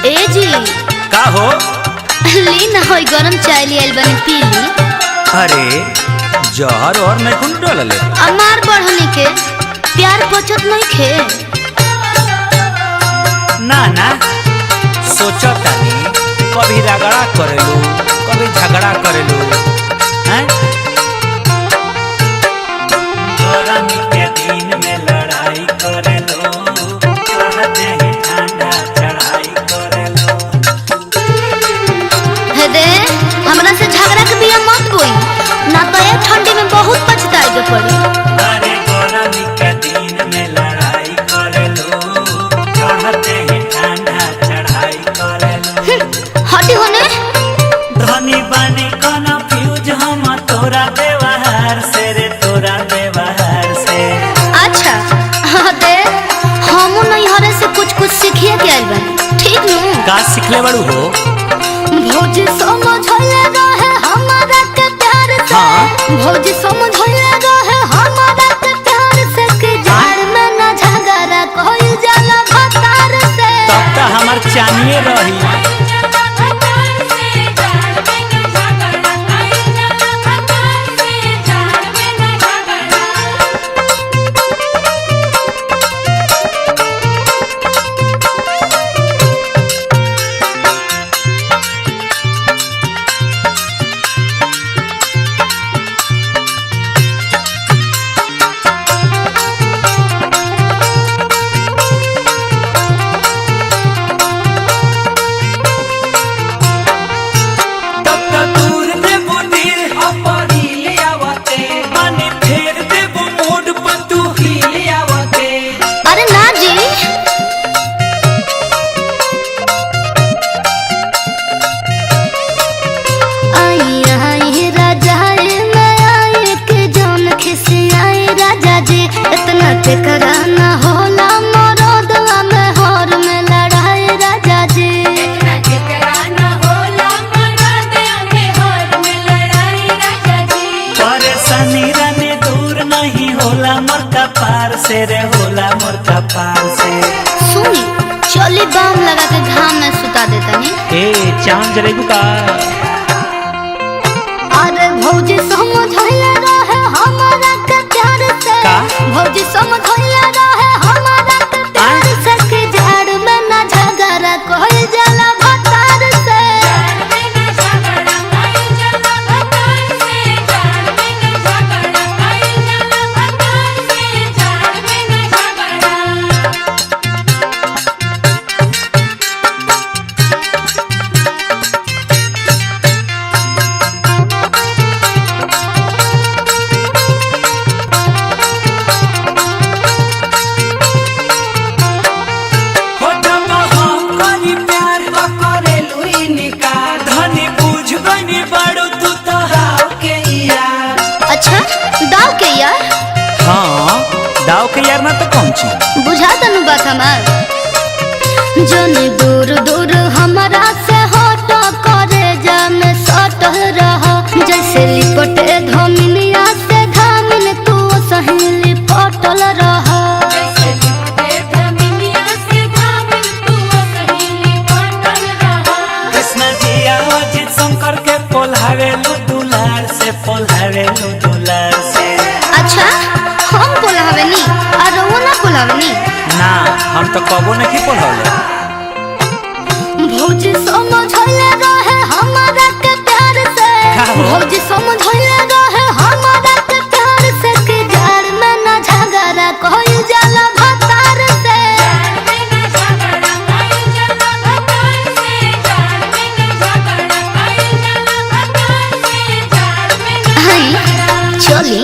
ए जी का हो? ली ना होई गरम चाय लियल बनी पी ली। अरे जहर और नहीं खून डलले अमार बढ़ने के प्यार पचत नहीं खे। ना ना सोचो तानी कभी रगड़ा करेलू कभी झगड़ा करेलू हैं? गरमी के दिन में लड़ाई करेलो कहते हैं ठंडा चढ़ाई करेलो। हे दे हमरा से झगड़ा के बिया मत बोई ना तो ये ठंडी में बहुत पछताए के पड़ी। अरे गरमी के दिन में लड़ाई करेलो कहते हैं ठंडा चढ़ाई करेलो। हटी होने धनी बनी कोनो फ्यूज हम तोरा व्यवहार से रे तोरा व्यवहार से। अच्छा हाँ दे हम नहीं हरे से कुछ कुछ सीखिए के आइल बनी ठीक नु। का सीखले बड़ू हो? भौजी समझले रहे हमारा के प्यार से। हाँ। भौजी समझले रहे हमारा के प्यार से कि जाड़ में न झगड़ा कोई जाला भतार से। तब तो हमार चानिए रही। अरे ना जी आई आई राजा मैं आई के जौन खिसियाई राजा जी इतना के कराना होला मरदवा में हर में लड़ाई राजा जी। इतना के कराना होला मरदवा में हर में लड़ाई राजा जी। परेशानी रहने दूर नहीं होला मोर कपार से रे होला मोर कपार से। सुनी चली बाम लगा के घाम में सुता देता नहीं। ए चांद जलेबू का अरे भौजी समझले रहे हमारा के प्यार से। का? भौजी समझले रहे हमारा के प्यार से कि जाड़ में ना झगड़ा कोई जाला भतार से। हो जब हम करी प्यार तो करेलू इनकार। धनी बुझ गनी बड़ू तू तो हाव के यार। अच्छा दाव के यार हाँ दाव के यार ना तो कौन ची बुझा तनु बात हमार। जनी दूर दूर हमारा से हट करे जा में सट रह जैसे लिपटे धमिनिया से धामिन तू सही लिपटल रह। कृष्ण जी अजित शंकर के पोल्हावेलू दुलार से पोल्हावेलू दुलार से। अच्छा हम बोलावे नी और वो ना बोलावे नी। ना हम तो कबो नहीं पोल्हावले। भौजी समझले रहे हमारा के प्यार से। का हो? भौजी समझले रहे हमारा के प्यार से कि जाड़ में न झगड़ा कोई जाला भतार से। चली